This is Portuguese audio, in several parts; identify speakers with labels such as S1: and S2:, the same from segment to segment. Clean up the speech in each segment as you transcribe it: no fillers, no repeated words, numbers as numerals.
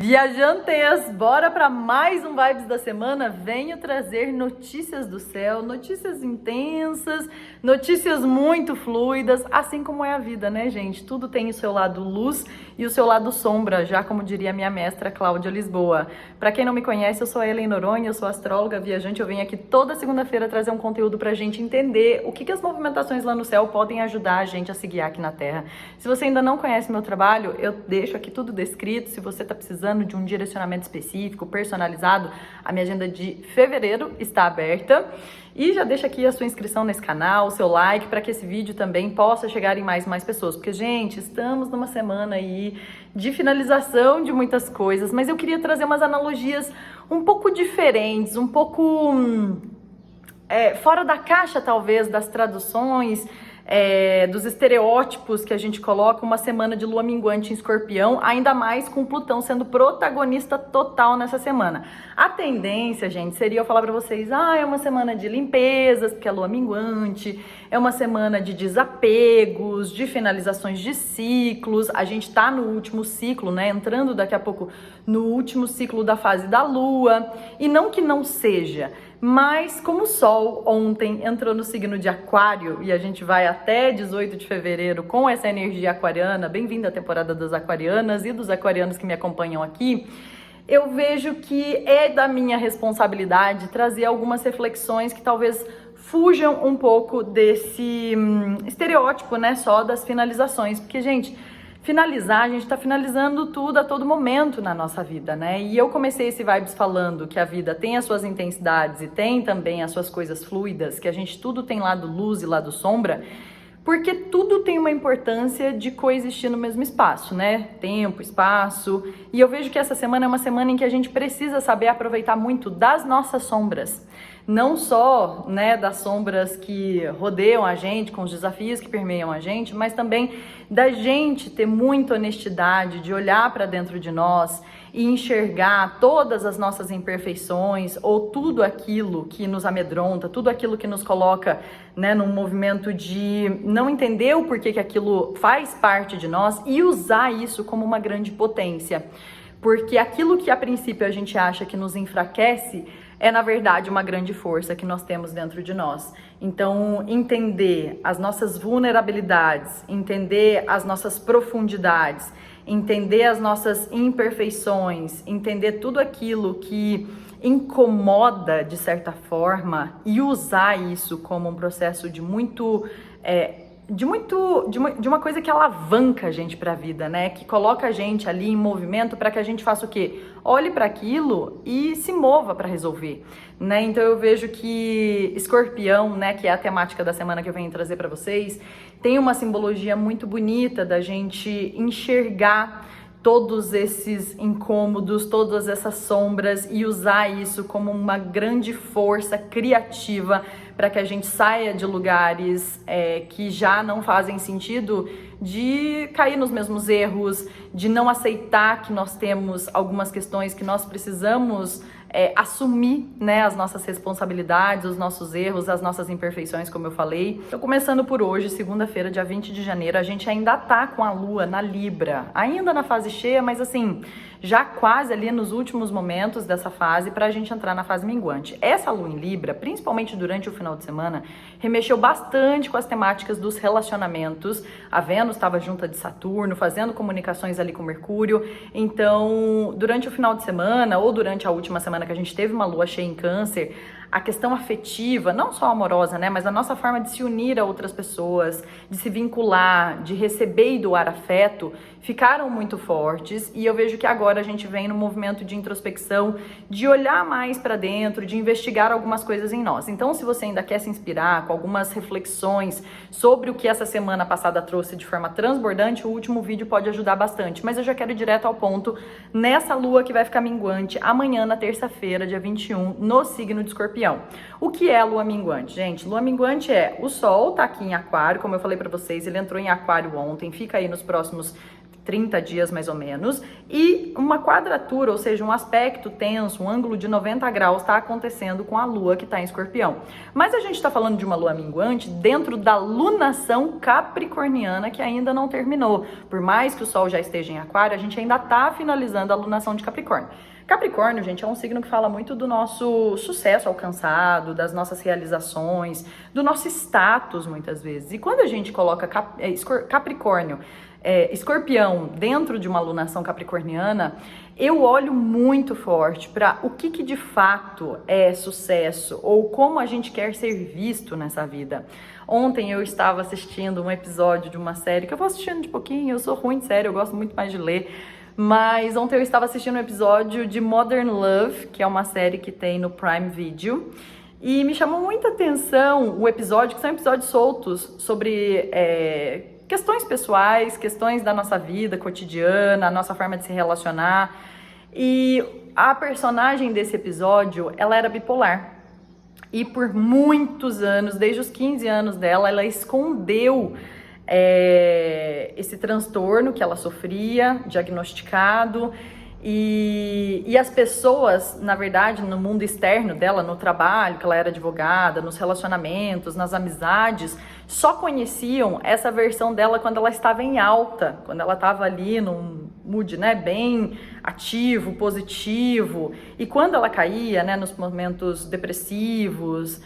S1: Viajantes, bora para mais um Vibes da Semana. Venho trazer notícias do céu, notícias intensas, notícias muito fluidas, assim como é a vida, né, gente? Tudo tem o seu lado luz e o seu lado sombra, já como diria minha mestra Cláudia Lisboa. Para quem não me conhece, eu sou a Ellen Noronha, eu sou astróloga viajante. Eu venho aqui toda segunda-feira trazer um conteúdo pra gente entender o que as movimentações lá no céu podem ajudar a gente a se guiar aqui na Terra. Se você ainda não conhece meu trabalho, eu deixo aqui tudo descrito. Se você tá precisando de um direcionamento específico, personalizado, a minha agenda de fevereiro está aberta. E já deixa aqui a sua inscrição nesse canal, o seu like, para que esse vídeo também possa chegar em mais pessoas. Porque, gente, estamos numa semana aí de finalização de muitas coisas, mas eu queria trazer umas analogias um pouco diferentes, um pouco fora da caixa, talvez, das traduções, dos estereótipos que a gente coloca uma semana de lua minguante em Escorpião, ainda mais com Plutão sendo protagonista total nessa semana. A tendência, gente, seria eu falar pra vocês, é uma semana de limpezas, porque é lua minguante, é uma semana de desapegos, de finalizações de ciclos. A gente tá no último ciclo, né, entrando daqui a pouco no último ciclo da fase da lua, e não que não seja, mas como o Sol ontem entrou no signo de Aquário e a gente vai até 18 de fevereiro com essa energia aquariana, bem-vinda à temporada das aquarianas e dos aquarianos que me acompanham aqui, eu vejo que é da minha responsabilidade trazer algumas reflexões que talvez fujam um pouco desse estereótipo, né, só das finalizações, porque, gente, finalizar, a gente tá finalizando tudo a todo momento na nossa vida, né? E eu comecei esse Vibes falando que a vida tem as suas intensidades e tem também as suas coisas fluidas, que a gente tudo tem lado luz e lado sombra, porque tudo tem uma importância de coexistir no mesmo espaço, né? Tempo, espaço. E eu vejo que essa semana é uma semana em que a gente precisa saber aproveitar muito das nossas sombras. Não só, né, das sombras que rodeiam a gente, com os desafios que permeiam a gente, mas também da gente ter muita honestidade, de olhar para dentro de nós e enxergar todas as nossas imperfeições ou tudo aquilo que nos amedronta, tudo aquilo que nos coloca, né, num movimento de não entender o porquê que aquilo faz parte de nós e usar isso como uma grande potência. Porque aquilo que a princípio a gente acha que nos enfraquece é, na verdade, uma grande força que nós temos dentro de nós. Então, entender as nossas vulnerabilidades, entender as nossas profundidades, entender as nossas imperfeições, entender tudo aquilo que incomoda, de certa forma, e usar isso como um processo de uma coisa que alavanca a gente para a vida, né? Que coloca a gente ali em movimento para que a gente faça o quê? Olhe para aquilo e se mova para resolver, né? Então eu vejo que Escorpião, né, que é a temática da semana que eu venho trazer para vocês, tem uma simbologia muito bonita da gente enxergar todos esses incômodos, todas essas sombras e usar isso como uma grande força criativa para que a gente saia de lugares que já não fazem sentido, de cair nos mesmos erros, de não aceitar que nós temos algumas questões que nós precisamos assumir, né, as nossas responsabilidades, os nossos erros, as nossas imperfeições, como eu falei. Então, começando por hoje, segunda-feira, dia 20 de janeiro, a gente ainda tá com a Lua na Libra, ainda na fase cheia, mas assim, já quase ali nos últimos momentos dessa fase pra gente entrar na fase minguante. Essa Lua em Libra, principalmente durante o final de semana, remexeu bastante com as temáticas dos relacionamentos. A Vênus estava junta de Saturno, fazendo comunicações ali com Mercúrio. Então, durante o final de semana ou durante a última semana que a gente teve uma lua cheia em Câncer, a questão afetiva, não só amorosa, né, mas a nossa forma de se unir a outras pessoas, de se vincular, de receber e doar afeto, ficaram muito fortes. E eu vejo que agora a gente vem no movimento de introspecção, de olhar mais para dentro, de investigar algumas coisas em nós. Então, se você ainda quer se inspirar com algumas reflexões sobre o que essa semana passada trouxe de forma transbordante, o último vídeo pode ajudar bastante. Mas eu já quero ir direto ao ponto nessa lua que vai ficar minguante amanhã, na terça-feira, dia 21, no signo de Escorpião. O que é a lua minguante, gente? Lua minguante o Sol tá aqui em Aquário, como eu falei pra vocês, ele entrou em Aquário ontem, fica aí nos próximos 30 dias mais ou menos, e uma quadratura, ou seja, um aspecto tenso, um ângulo de 90 graus está acontecendo com a Lua que está em Escorpião. Mas a gente está falando de uma Lua minguante dentro da lunação capricorniana que ainda não terminou. Por mais que o Sol já esteja em Aquário, a gente ainda está finalizando a lunação de Capricórnio. Capricórnio, gente, é um signo que fala muito do nosso sucesso alcançado, das nossas realizações, do nosso status, muitas vezes. E quando a gente coloca Capricórnio, Escorpião dentro de uma alunação capricorniana, eu olho muito forte para o que de fato é sucesso ou como a gente quer ser visto nessa vida. Ontem eu estava assistindo um episódio de uma série que eu vou assistindo de pouquinho, eu sou ruim de série, eu gosto muito mais de ler. Mas ontem eu estava assistindo um episódio de Modern Love, que é uma série que tem no Prime Video, e me chamou muita atenção o episódio, que são episódios soltos sobre questões pessoais, questões da nossa vida cotidiana, a nossa forma de se relacionar. E a personagem desse episódio, ela era bipolar. E por muitos anos, desde os 15 anos dela, ela escondeu esse transtorno que ela sofria, diagnosticado, e as pessoas, na verdade, no mundo externo dela, no trabalho, que ela era advogada, nos relacionamentos, nas amizades, só conheciam essa versão dela quando ela estava em alta, quando ela estava ali num mood, né, bem ativo, positivo, e quando ela caía, né, nos momentos depressivos,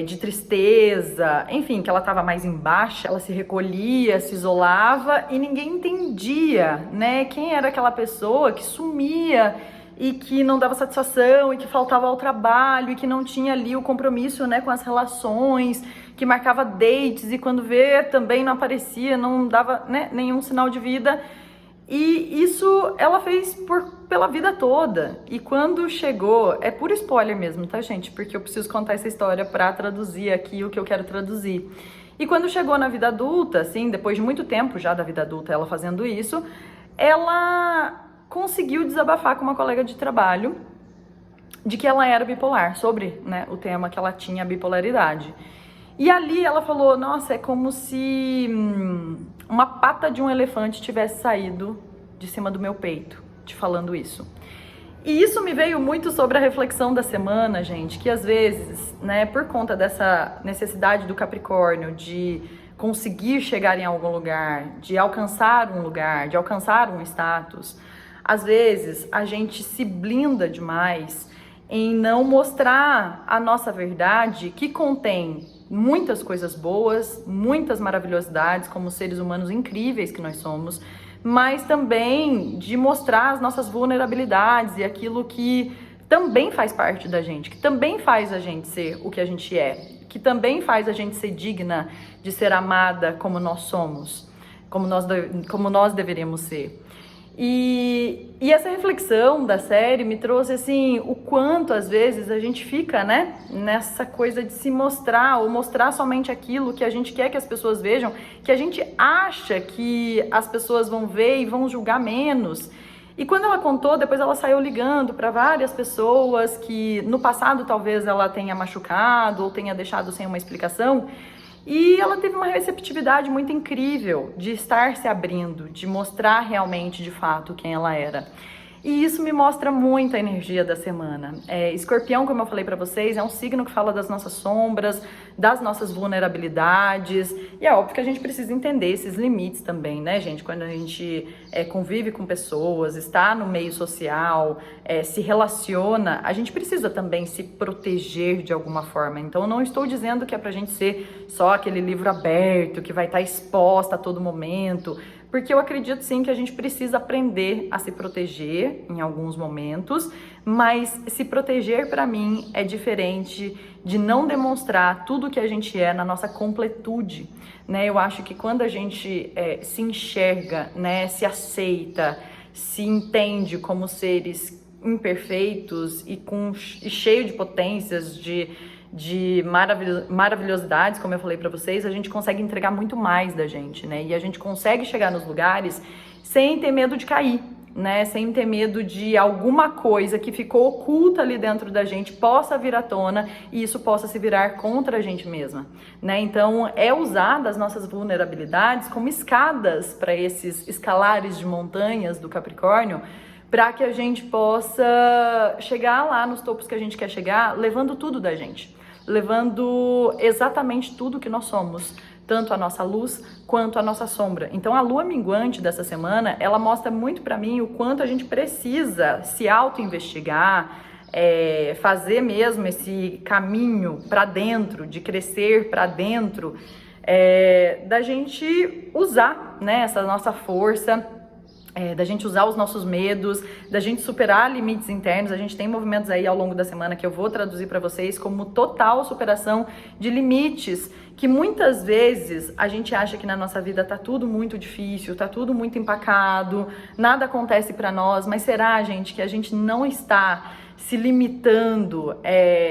S1: de tristeza, enfim, que ela estava mais embaixo, ela se recolhia, se isolava e ninguém entendia, né, quem era aquela pessoa que sumia e que não dava satisfação e que faltava ao trabalho e que não tinha ali o compromisso, né, com as relações, que marcava dates e quando vê também não aparecia, não dava, né, nenhum sinal de vida. E isso ela fez pela vida toda. E quando chegou, é puro spoiler mesmo, tá, gente? Porque eu preciso contar essa história pra traduzir aqui o que eu quero traduzir. E quando chegou na vida adulta, assim, depois de muito tempo já da vida adulta, ela fazendo isso, ela conseguiu desabafar com uma colega de trabalho de que ela era bipolar, sobre, né, o tema que ela tinha, a bipolaridade. E ali ela falou, nossa, é como se uma pata de um elefante tivesse saído de cima do meu peito, te falando isso. E isso me veio muito sobre a reflexão da semana, gente, que às vezes, né, por conta dessa necessidade do Capricórnio de conseguir chegar em algum lugar, de alcançar um lugar, de alcançar um status, às vezes a gente se blinda demais em não mostrar a nossa verdade, que contém muitas coisas boas, muitas maravilhosidades como seres humanos incríveis que nós somos, mas também de mostrar as nossas vulnerabilidades e aquilo que também faz parte da gente, que também faz a gente ser o que a gente é, que também faz a gente ser digna de ser amada como nós somos, como nós deveríamos ser. E essa reflexão da série me trouxe, assim, o quanto às vezes a gente fica, né, nessa coisa de se mostrar ou mostrar somente aquilo que a gente quer que as pessoas vejam, que a gente acha que as pessoas vão ver e vão julgar menos. E quando ela contou, depois ela saiu ligando para várias pessoas que no passado talvez ela tenha machucado ou tenha deixado sem uma explicação. E ela teve uma receptividade muito incrível de estar se abrindo, de mostrar realmente, de fato, quem ela era. E isso me mostra muito a energia da semana. Escorpião, como eu falei pra vocês, é um signo que fala das nossas sombras, das nossas vulnerabilidades. E é óbvio que a gente precisa entender esses limites também, né, gente? Quando a gente convive com pessoas, está no meio social, se relaciona, a gente precisa também se proteger de alguma forma. Então, eu não estou dizendo que é pra gente ser só aquele livro aberto, que vai estar exposta a todo momento, porque eu acredito sim que a gente precisa aprender a se proteger em alguns momentos, mas se proteger para mim é diferente de não demonstrar tudo que a gente é na nossa completude, né? Eu acho que quando a gente se enxerga, né, se aceita, se entende como seres imperfeitos e cheio de potências, de maravilhosidades, como eu falei pra vocês, a gente consegue entregar muito mais da gente, né? E a gente consegue chegar nos lugares sem ter medo de cair, né? Sem ter medo de alguma coisa que ficou oculta ali dentro da gente possa vir à tona e isso possa se virar contra a gente mesma, né? Então, é usar das nossas vulnerabilidades como escadas para esses escalares de montanhas do Capricórnio, para que a gente possa chegar lá nos topos que a gente quer chegar, levando tudo da gente, levando exatamente tudo que nós somos, tanto a nossa luz quanto a nossa sombra. Então a lua minguante dessa semana, ela mostra muito para mim o quanto a gente precisa se auto-investigar, fazer mesmo esse caminho para dentro, de crescer para dentro, da gente usar, né, essa nossa força, da gente usar os nossos medos, da gente superar limites internos. A gente tem movimentos aí ao longo da semana que eu vou traduzir para vocês como total superação de limites, que muitas vezes a gente acha que na nossa vida tá tudo muito difícil, tá tudo muito empacado, nada acontece para nós, mas será, gente, que a gente não está se limitando,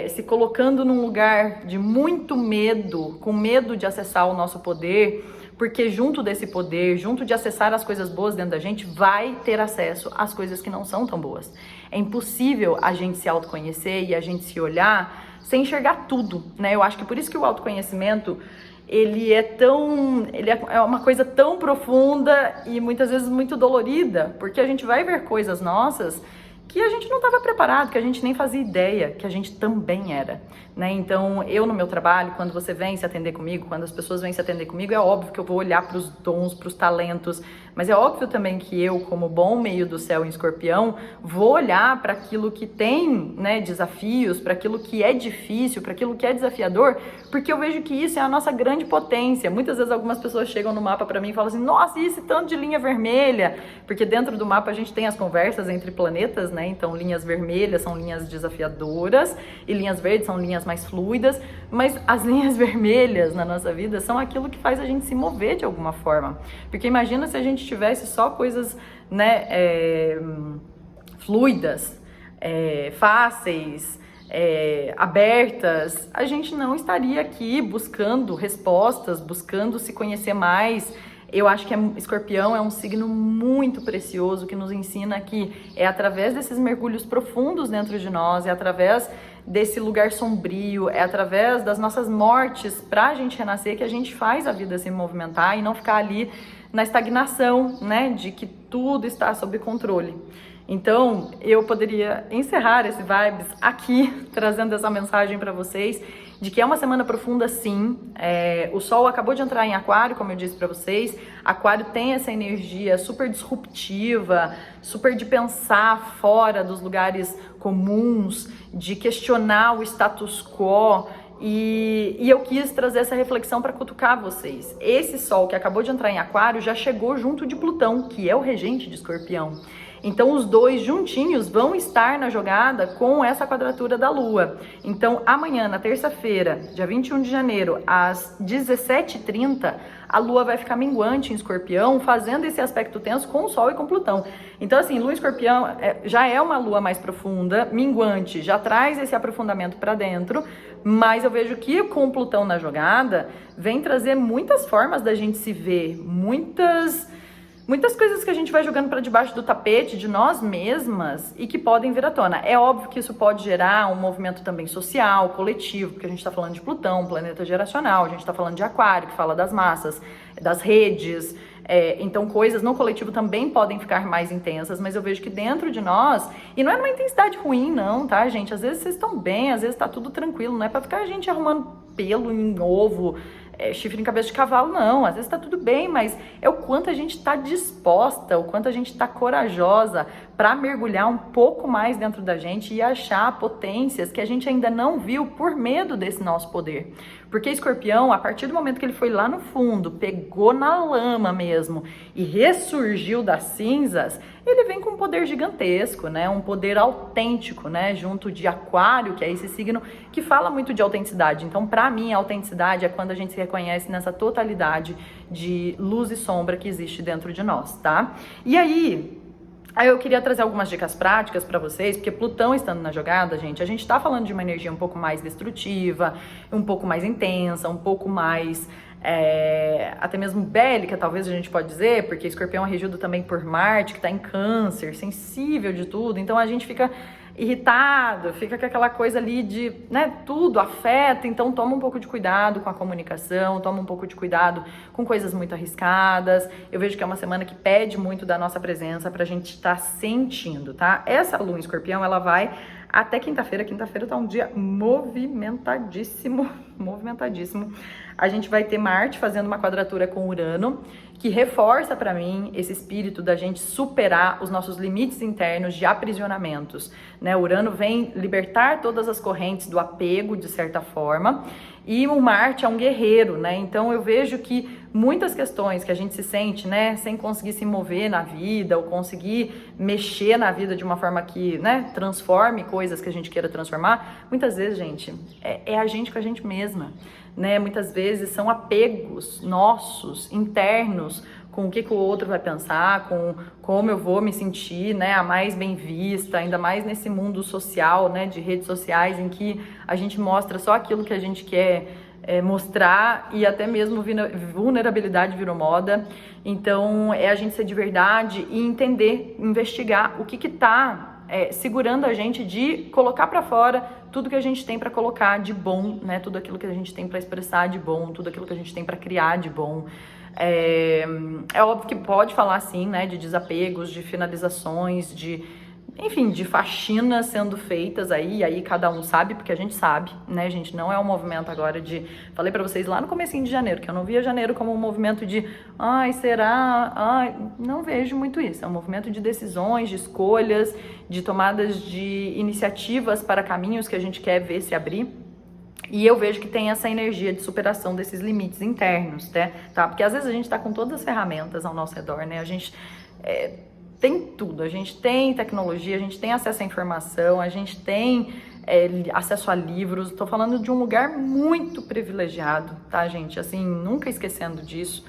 S1: se colocando num lugar de muito medo, com medo de acessar o nosso poder? Porque junto desse poder, junto de acessar as coisas boas dentro da gente, vai ter acesso às coisas que não são tão boas. É impossível a gente se autoconhecer e a gente se olhar sem enxergar tudo, né? Eu acho que por isso que o autoconhecimento, ele é uma coisa tão profunda e muitas vezes muito dolorida, porque a gente vai ver coisas nossas que a gente não estava preparado, que a gente nem fazia ideia que a gente também era, né? Então, eu no meu trabalho, quando você vem se atender comigo, quando as pessoas vêm se atender comigo, é óbvio que eu vou olhar para os dons, para os talentos, mas é óbvio também que eu, como bom meio do céu em Escorpião, vou olhar para aquilo que tem, né, desafios, para aquilo que é difícil, para aquilo que é desafiador, porque eu vejo que isso é a nossa grande potência. Muitas vezes algumas pessoas chegam no mapa para mim e falam assim: nossa, e esse tanto de linha vermelha? Porque dentro do mapa a gente tem as conversas entre planetas, né? Então, linhas vermelhas são linhas desafiadoras e linhas verdes são linhas mais fluidas, mas as linhas vermelhas na nossa vida são aquilo que faz a gente se mover de alguma forma. Porque imagina se a gente tivesse só coisas, né, fluidas, fáceis, abertas, a gente não estaria aqui buscando respostas, buscando se conhecer mais. Eu acho que Escorpião é um signo muito precioso que nos ensina que é através desses mergulhos profundos dentro de nós, é através desse lugar sombrio, é através das nossas mortes para a gente renascer que a gente faz a vida se movimentar e não ficar ali na estagnação, né, de que tudo está sob controle. Então, eu poderia encerrar esse Vibes aqui, trazendo essa mensagem para vocês, de que é uma semana profunda, sim. O Sol acabou de entrar em Aquário, como eu disse para vocês. Aquário tem essa energia super disruptiva, super de pensar fora dos lugares comuns, de questionar o status quo. E eu quis trazer essa reflexão para cutucar vocês. Esse Sol que acabou de entrar em Aquário já chegou junto de Plutão, que é o regente de Escorpião. Então, os dois juntinhos vão estar na jogada com essa quadratura da Lua. Então, amanhã, na terça-feira, dia 21 de janeiro, às 17h30, a Lua vai ficar minguante em Escorpião, fazendo esse aspecto tenso com o Sol e com Plutão. Então, assim, Lua em Escorpião já é uma Lua mais profunda, minguante, já traz esse aprofundamento para dentro, mas eu vejo que com Plutão na jogada, vem trazer muitas formas da gente se ver, muitas coisas que a gente vai jogando para debaixo do tapete de nós mesmas e que podem vir à tona. É óbvio que isso pode gerar um movimento também social, coletivo, porque a gente está falando de Plutão, planeta geracional, a gente está falando de Aquário, que fala das massas, das redes. Então coisas no coletivo também podem ficar mais intensas, mas eu vejo que dentro de nós, e não é numa intensidade ruim não, tá, gente? Às vezes vocês estão bem, às vezes tá tudo tranquilo, não é pra ficar a gente arrumando pelo em ovo, chifre em cabeça de cavalo, não. Às vezes tá tudo bem, mas é o quanto a gente tá disposta, o quanto a gente tá corajosa para mergulhar um pouco mais dentro da gente e achar potências que a gente ainda não viu por medo desse nosso poder. Porque Escorpião, a partir do momento que ele foi lá no fundo, pegou na lama mesmo e ressurgiu das cinzas, ele vem com um poder gigantesco, né? Um poder autêntico, né? Junto de Aquário, que é esse signo que fala muito de autenticidade. Então, para mim, a autenticidade é quando a gente se reconhece nessa totalidade de luz e sombra que existe dentro de nós, tá? E aí eu queria trazer algumas dicas práticas para vocês, porque Plutão estando na jogada, gente, a gente tá falando de uma energia um pouco mais destrutiva, um pouco mais intensa, um pouco mais até mesmo bélica, talvez a gente pode dizer, porque Escorpião é regido também por Marte, que está em Câncer, sensível de tudo, então a gente fica irritado, fica com aquela coisa ali de, né, tudo afeta, então toma um pouco de cuidado com a comunicação, toma um pouco de cuidado com coisas muito arriscadas. Eu vejo que é uma semana que pede muito da nossa presença pra gente estar sentindo, tá? Essa lua em Escorpião, ela vai até quinta-feira. Quinta-feira tá um dia movimentadíssimo, movimentadíssimo. A gente vai ter Marte fazendo uma quadratura com Urano, que reforça para mim esse espírito da gente superar os nossos limites internos de aprisionamentos, né? Urano vem libertar todas as correntes do apego, de certa forma, e o Marte é um guerreiro, né? Então eu vejo que muitas questões que a gente se sente, né, sem conseguir se mover na vida ou conseguir mexer na vida de uma forma que, né, transforme coisas que a gente queira transformar, muitas vezes, gente, é a gente com a gente mesma, né? Muitas vezes são apegos nossos, internos, com o que o outro vai pensar, com como eu vou me sentir, né, a mais bem vista, ainda mais nesse mundo social, né, de redes sociais, em que a gente mostra só aquilo que a gente quer mostrar, e até mesmo vulnerabilidade virou moda. Então é a gente ser de verdade e entender, investigar o que tá segurando a gente de colocar para fora tudo que a gente tem para colocar de bom, né? Tudo aquilo que a gente tem para expressar de bom, tudo aquilo que a gente tem para criar de bom. É óbvio que pode falar assim, né? De desapegos, de finalizações, enfim, de faxinas sendo feitas aí cada um sabe, porque a gente sabe, né, gente? Não é um movimento agora de... Falei pra vocês lá no comecinho de janeiro, que eu não via janeiro como um movimento de ai, será? Ai, não vejo muito isso. É um movimento de decisões, de escolhas, de tomadas de iniciativas para caminhos que a gente quer ver se abrir. E eu vejo que tem essa energia de superação desses limites internos, né? Tá? Porque às vezes a gente tá com todas as ferramentas ao nosso redor, né? A gente... tem tudo, a gente tem tecnologia, a gente tem acesso à informação, a gente tem acesso a livros. Tô falando de um lugar muito privilegiado, tá, gente? Assim, nunca esquecendo disso.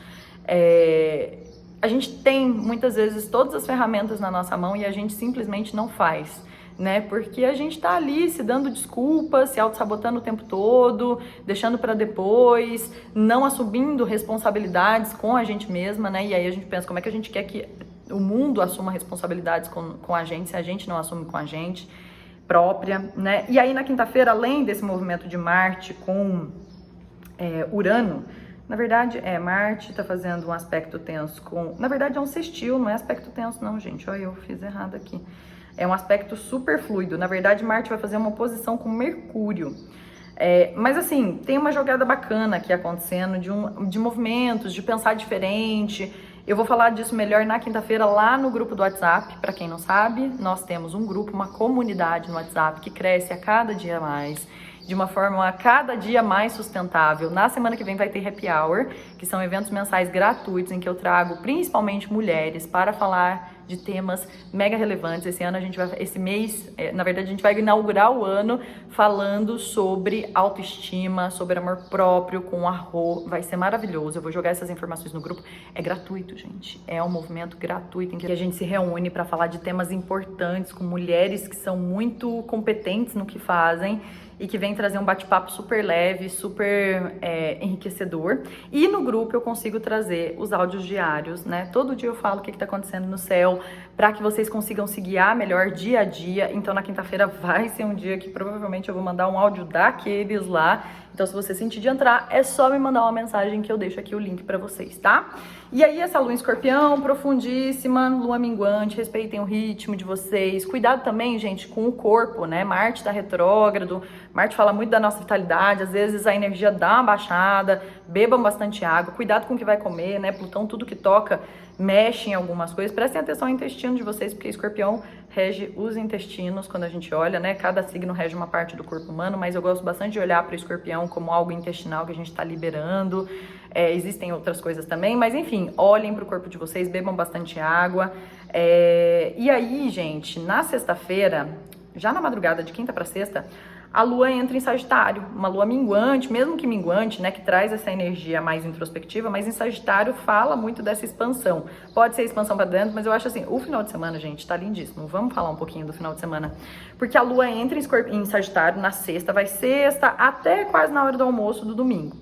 S1: A gente tem, muitas vezes, todas as ferramentas na nossa mão e a gente simplesmente não faz, né? Porque a gente tá ali se dando desculpas, se auto-sabotando o tempo todo, deixando para depois, não assumindo responsabilidades com a gente mesma, né? E aí a gente pensa, como é que a gente quer que o mundo assuma responsabilidades com a gente, se a gente não assume com a gente própria, né? E aí na quinta-feira, além desse movimento de Marte com Urano, na verdade, Marte tá fazendo um aspecto tenso com... Na verdade é um sextil, não é aspecto tenso não, gente. Olha, eu fiz errado aqui. É um aspecto super fluido. Na verdade, Marte vai fazer uma oposição com Mercúrio. Mas assim, tem uma jogada bacana aqui acontecendo de movimentos, de pensar diferente. Eu vou falar disso melhor na quinta-feira lá no grupo do WhatsApp. Para quem não sabe, nós temos um grupo, uma comunidade no WhatsApp que cresce a cada dia mais, de uma forma a cada dia mais sustentável. Na semana que vem vai ter Happy Hour, que são eventos mensais gratuitos em que eu trago principalmente mulheres para falar de temas mega relevantes. Esse mês, na verdade, a gente vai inaugurar o ano falando sobre autoestima, sobre amor próprio com a Rô. Vai ser maravilhoso. Eu vou jogar essas informações no grupo. É gratuito, gente. É um movimento gratuito em que a gente se reúne para falar de temas importantes com mulheres que são muito competentes no que fazem e que vem trazer um bate-papo super leve, super enriquecedor. E no grupo eu consigo trazer os áudios diários, né? Todo dia eu falo o que tá acontecendo no céu, para que vocês consigam se guiar melhor dia a dia. Então na quinta-feira vai ser um dia que provavelmente eu vou mandar um áudio daqueles lá. Então se você sentir de entrar, é só me mandar uma mensagem que eu deixo aqui o link para vocês, tá? E aí essa lua em Escorpião, profundíssima, lua minguante, respeitem o ritmo de vocês. Cuidado também, gente, com o corpo, né? Marte tá retrógrado, Marte fala muito da nossa vitalidade, às vezes a energia dá uma baixada, bebam bastante água, cuidado com o que vai comer, né? Plutão, tudo que toca, mexe em algumas coisas. Prestem atenção ao intestino de vocês, porque Escorpião rege os intestinos quando a gente olha, né? Cada signo rege uma parte do corpo humano, mas eu gosto bastante de olhar para o Escorpião como algo intestinal que a gente está liberando. Existem outras coisas também, mas enfim, olhem para o corpo de vocês, bebam bastante água. E aí, gente, na sexta-feira, já na madrugada de quinta para sexta, a lua entra em Sagitário, uma lua minguante, mesmo que minguante, né, que traz essa energia mais introspectiva, mas em Sagitário fala muito dessa expansão. Pode ser expansão para dentro, mas eu acho assim, o final de semana, gente, tá lindíssimo. Vamos falar um pouquinho do final de semana. Porque a lua entra em Sagitário na sexta, vai sexta até quase na hora do almoço do domingo.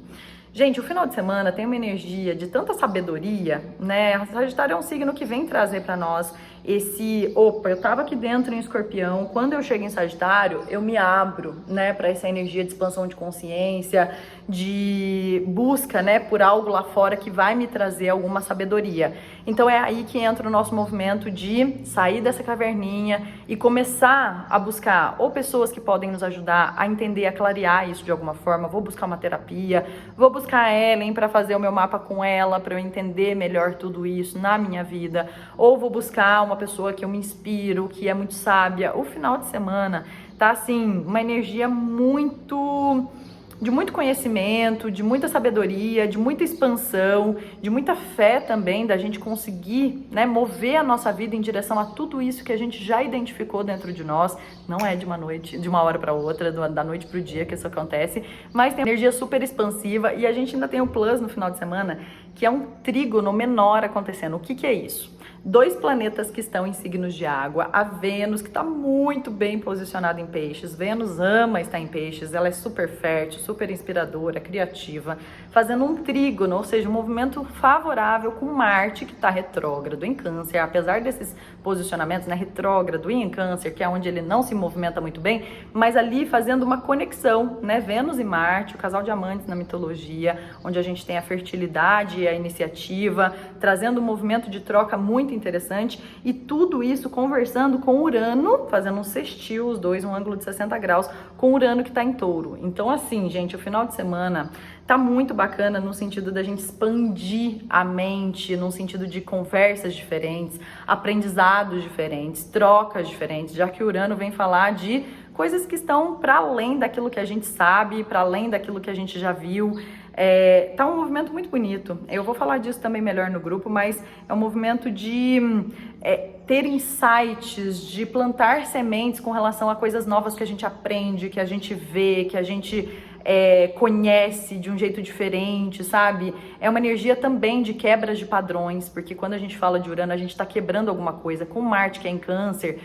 S1: Gente, o final de semana tem uma energia de tanta sabedoria, né? Sagitário é um signo que vem trazer para nós eu tava aqui dentro em Escorpião, quando eu chego em Sagitário, eu me abro, né, para essa energia de expansão de consciência, de busca, né, por algo lá fora que vai me trazer alguma sabedoria. Então é aí que entra o nosso movimento de sair dessa caverninha e começar a buscar ou pessoas que podem nos ajudar a entender, a clarear isso de alguma forma. Vou buscar uma terapia, vou buscar a Ellen para fazer o meu mapa com ela, para eu entender melhor tudo isso na minha vida, ou vou buscar uma pessoa que eu me inspiro, que é muito sábia. O final de semana tá assim, uma energia de muito conhecimento, de muita sabedoria, de muita expansão, de muita fé também, da gente conseguir, né, mover a nossa vida em direção a tudo isso que a gente já identificou dentro de nós. Não é de uma hora para outra, da noite para o dia que isso acontece, mas tem energia super expansiva e a gente ainda tem o plus no final de semana, que é um trígono menor acontecendo. O que é isso? 2 planetas que estão em signos de água, a Vênus, que está muito bem posicionada em peixes. Vênus ama estar em peixes, ela é super fértil, super inspiradora, criativa, fazendo um trígono, ou seja, um movimento favorável com Marte, que está retrógrado em Câncer. Apesar desses posicionamentos, né, retrógrado e em Câncer, que é onde ele não se movimenta muito bem, mas ali fazendo uma conexão, né, Vênus e Marte, o casal de amantes na mitologia, onde a gente tem a fertilidade e a iniciativa, trazendo um movimento de troca muito interessante, e tudo isso conversando com Urano, fazendo um sextil, os dois, um ângulo de 60 graus, com Urano que está em Touro. Então, assim, gente, o final de semana tá muito bacana no sentido da gente expandir a mente, no sentido de conversas diferentes, aprendizados diferentes, trocas diferentes, já que Urano vem falar de coisas que estão para além daquilo que a gente sabe, para além daquilo que a gente já viu. Tá um movimento muito bonito. Eu vou falar disso também melhor no grupo, mas é um movimento de ter insights, de plantar sementes com relação a coisas novas que a gente aprende, que a gente vê, que a gente conhece de um jeito diferente, sabe? É uma energia também de quebras de padrões, porque quando a gente fala de Urano, a gente está quebrando alguma coisa. Com Marte, que é em Câncer,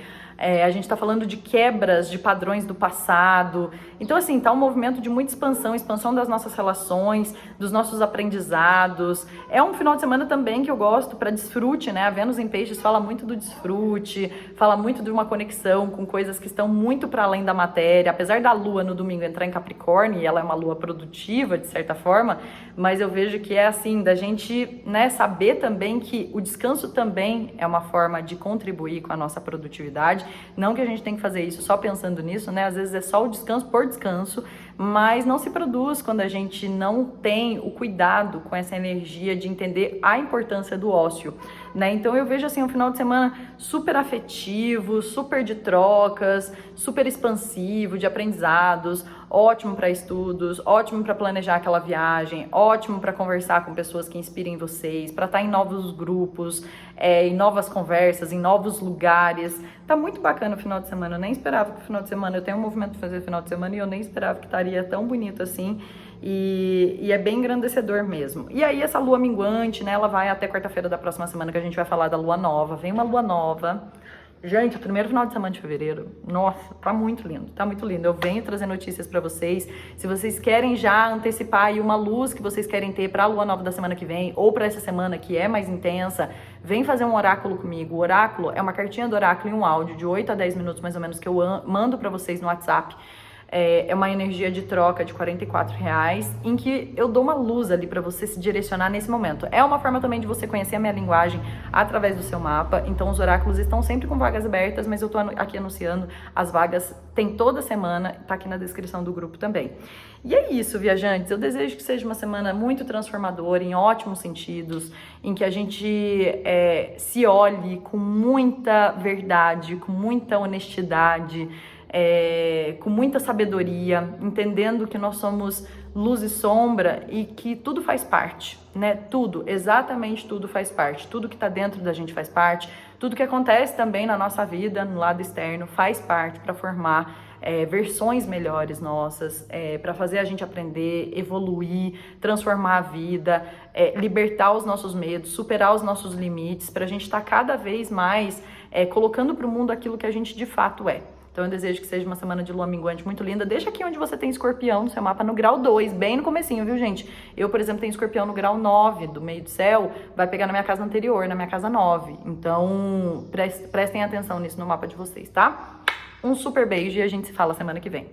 S1: a gente está falando de quebras de padrões do passado. Então, assim, tá um movimento de muita expansão das nossas relações, dos nossos aprendizados. É um final de semana também que eu gosto para desfrute, né? A Vênus em Peixes fala muito do desfrute, fala muito de uma conexão com coisas que estão muito para além da matéria. Apesar da Lua no domingo entrar em Capricórnio, e ela é uma Lua produtiva, de certa forma, mas eu vejo que é assim, da gente, né, saber também que o descanso também é uma forma de contribuir com a nossa produtividade. Não que a gente tem que fazer isso só pensando nisso, né? Às vezes é só o descanso por descanso, mas não se produz quando a gente não tem o cuidado com essa energia de entender a importância do ócio, né? Então eu vejo assim um final de semana super afetivo, super de trocas, super expansivo, de aprendizados, ótimo para estudos, ótimo para planejar aquela viagem, ótimo para conversar com pessoas que inspirem vocês, para estar em novos grupos, em novas conversas, em novos lugares. Tá muito bacana o final de semana. Eu nem esperava que o final de semana, eu tenho um movimento de fazer final de semana e eu nem esperava que estaria tão bonito assim. E é bem engrandecedor mesmo. E aí essa lua minguante, né, ela vai até quarta-feira da próxima semana, que a gente vai falar da lua nova. Vem uma lua nova. Gente, o primeiro final de semana de fevereiro, nossa, tá muito lindo, tá muito lindo. Eu venho trazer notícias pra vocês. Se vocês querem já antecipar aí uma luz que vocês querem ter pra lua nova da semana que vem, ou pra essa semana que é mais intensa, vem fazer um oráculo comigo. O oráculo é uma cartinha do oráculo e um áudio de 8 a 10 minutos mais ou menos que eu mando pra vocês no WhatsApp. É uma energia de troca de R$44, em que eu dou uma luz ali para você se direcionar nesse momento. É uma forma também de você conhecer a minha linguagem através do seu mapa. Então os oráculos estão sempre com vagas abertas, mas eu tô aqui anunciando as vagas, tem toda semana, tá aqui na descrição do grupo também. E é isso, viajantes. Eu desejo que seja uma semana muito transformadora, em ótimos sentidos, em que a gente se olhe com muita verdade, com muita honestidade, com muita sabedoria, entendendo que nós somos luz e sombra e que tudo faz parte, né? Tudo, exatamente tudo faz parte. Tudo que tá dentro da gente faz parte. Tudo que acontece também na nossa vida, no lado externo, faz parte para formar versões melhores nossas, para fazer a gente aprender, evoluir, transformar a vida, libertar os nossos medos, superar os nossos limites, para a gente estar cada vez mais colocando para o mundo aquilo que a gente de fato é. Então Então eu desejo que seja uma semana de lua minguante muito linda. Deixa aqui onde você tem escorpião no seu mapa, no grau 2, bem no comecinho, viu, gente? Eu, por exemplo, tenho escorpião no grau 9 do meio do céu, vai pegar na minha casa anterior, na minha casa 9. Então, prestem atenção nisso no mapa de vocês, tá? Um super beijo e a gente se fala semana que vem.